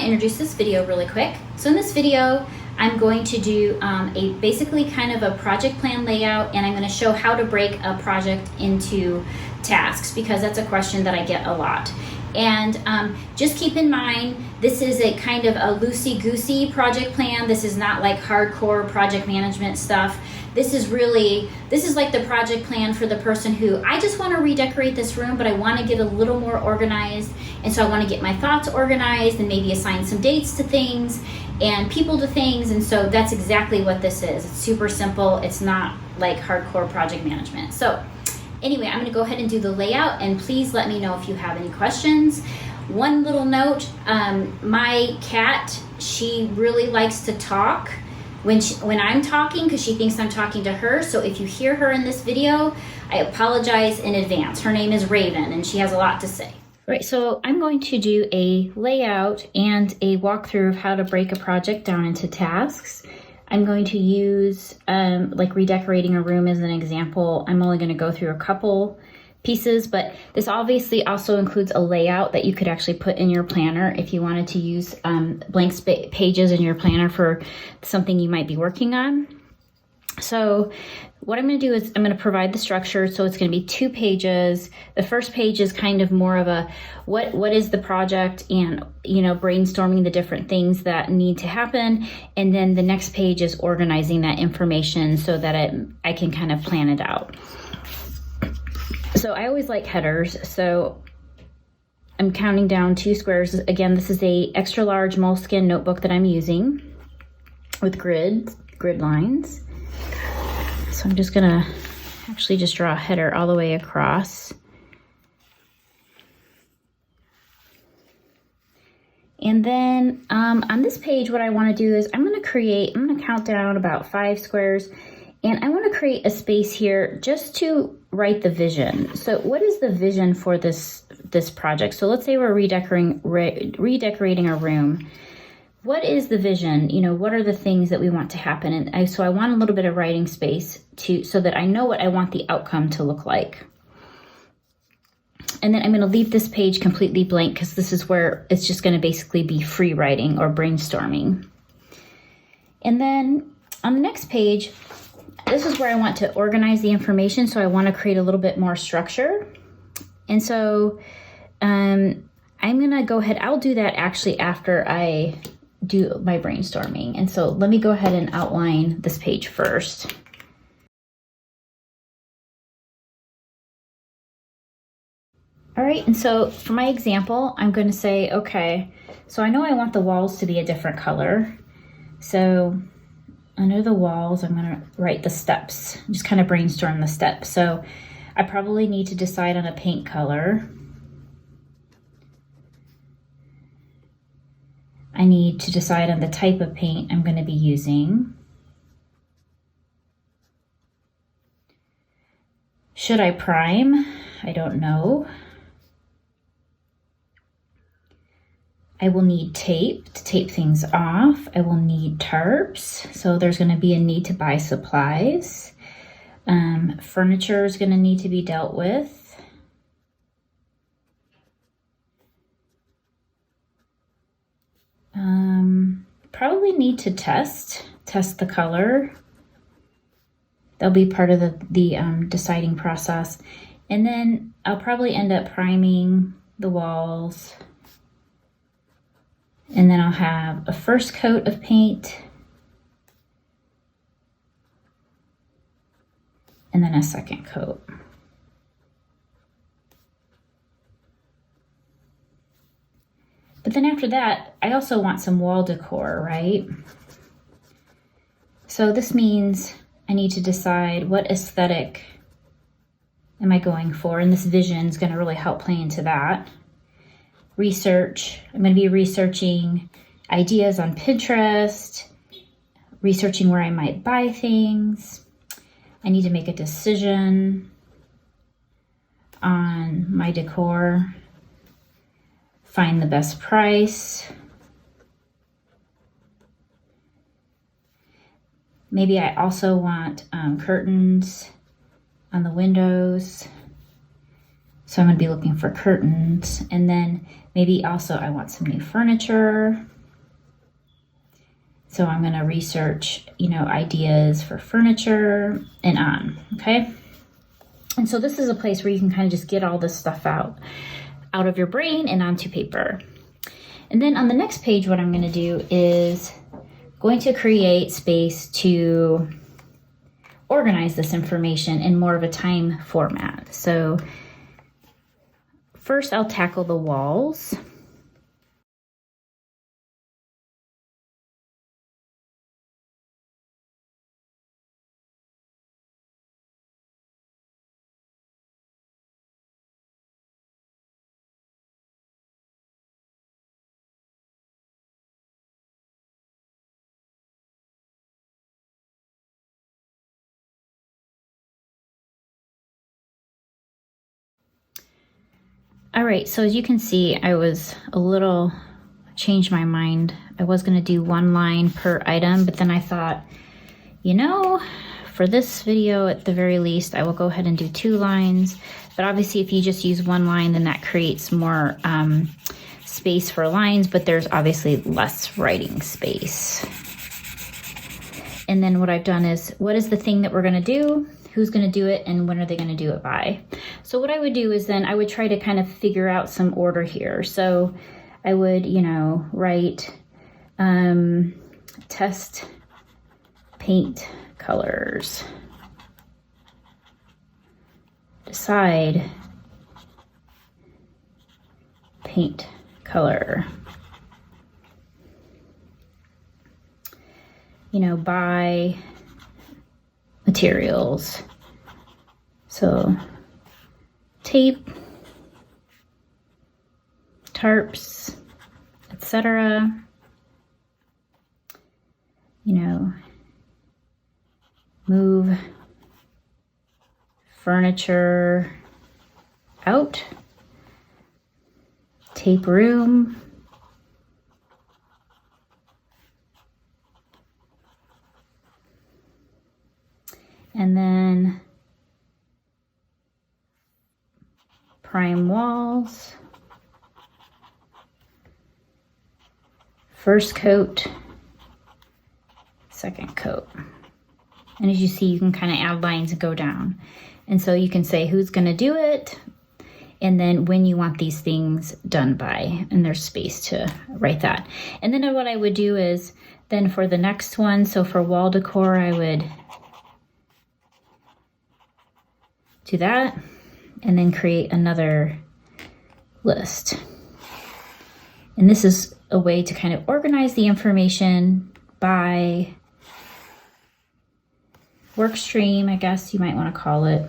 to introduce this video really quick. So in this video, I'm going to do a basically kind of a project plan layout, and I'm going to show how to break a project into tasks, because that's a question that I get a lot. And just keep in mind, this is a kind of a loosey-goosey project plan. This is not like hardcore project management stuff. This is like the project plan for the person who, I just want to redecorate this room, but I want to get a little more organized. And so I want to get my thoughts organized and maybe assign some dates to things and people to things. And so that's exactly what this is. It's super simple. It's not like hardcore project management. So anyway, I'm going to go ahead and do the layout, and please let me know if you have any questions. One little note, my cat, she really likes to talk when I'm talking, because she thinks I'm talking to her. So if you hear her in this video, I apologize in advance. Her name is Raven, and she has a lot to say. Right, so I'm going to do a layout and a walkthrough of how to break a project down into tasks. I'm going to use like redecorating a room as an example. I'm only going to go through a couple pieces, but this obviously also includes a layout that you could actually put in your planner if you wanted to use blank pages in your planner for something you might be working on. So what I'm going to do is I'm going to provide the structure. So it's going to be 2 pages. The first page is kind of more of a what is the project, and brainstorming the different things that need to happen. And then the next page is organizing that information so that I can kind of plan it out. So I always like headers. So I'm counting down 2 squares. Again, this is a extra large moleskin notebook that I'm using with grid lines. So I'm just gonna actually just draw a header all the way across. And then on this page, what I wanna do is I'm gonna count down about 5 squares, and I wanna create a space here just to write the vision. So what is the vision for this project? So let's say we're redecorating a room. What is the vision? What are the things that we want to happen? And so I want a little bit of writing space so that I know what I want the outcome to look like. And then I'm going to leave this page completely blank, because this is where it's just going to basically be free writing or brainstorming. And then on the next page, this is where I want to organize the information. So I want to create a little bit more structure. And so I'm going to go ahead. I'll do that actually after I do my brainstorming. And so let me go ahead and outline this page first. All right, and so for my example, I'm going to say, okay, so I know I want the walls to be a different color. So under the walls, I'm going to write the steps, just kind of brainstorm the steps. So I probably need to decide on a paint color. I need to decide on the type of paint I'm going to be using. Should I prime? I don't know. I will need tape to tape things off. I will need tarps. So there's going to be a need to buy supplies. Furniture is going to need to be dealt with. Probably need to test the color. That'll be part of the deciding process. And then I'll probably end up priming the walls. And then I'll have a first coat of paint. And then a second coat. But then after that, I also want some wall decor, right? So this means I need to decide what aesthetic am I going for, and this vision is going to really help play into that. Research, I'm going to be researching ideas on Pinterest, researching where I might buy things. I need to make a decision on my decor. Find the best price. Maybe I also want curtains on the windows. So I'm going to be looking for curtains. And then maybe also I want some new furniture. So I'm going to research, you know, ideas for furniture and on, okay? And so this is a place where you can kind of just get all this stuff out of your brain and onto paper. And then on the next page, what I'm going to do is going to create space to organize this information in more of a time format. So first I'll tackle the walls. All right, so as you can see, I was changed my mind. I was gonna do one line per item, but then I thought, you know, for this video, at the very least, I will go ahead and do 2 lines. But obviously, if you just use 1 line, then that creates more space for lines, but there's obviously less writing space. And then what I've done is, what is the thing that we're gonna do? Who's gonna do it, and when are they gonna do it by? So what I would do is then I would try to kind of figure out some order here. So I would, you know, write test paint colors, decide paint color, you know, buy materials. So tape, tarps, etc. You know, move furniture out, tape room, and then prime walls, first coat, second coat. And as you see, you can kind of add lines and go down. And so you can say who's going to do it, and then when you want these things done by, and there's space to write that. And then what I would do is then for the next one, so for wall decor, I would do that and then create another list. And this is a way to kind of organize the information by work stream, I guess you might want to call it.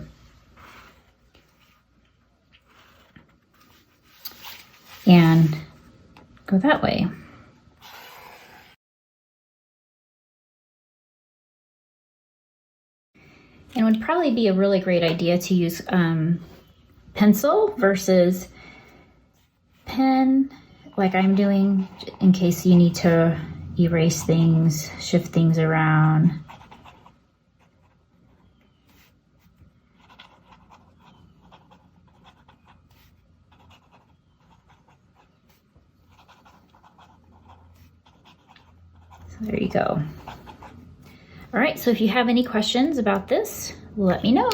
And go that way. And it would probably be a really great idea to use pencil versus pen, like I'm doing, in case you need to erase things, shift things around. So there you go. All right, so if you have any questions about this, let me know.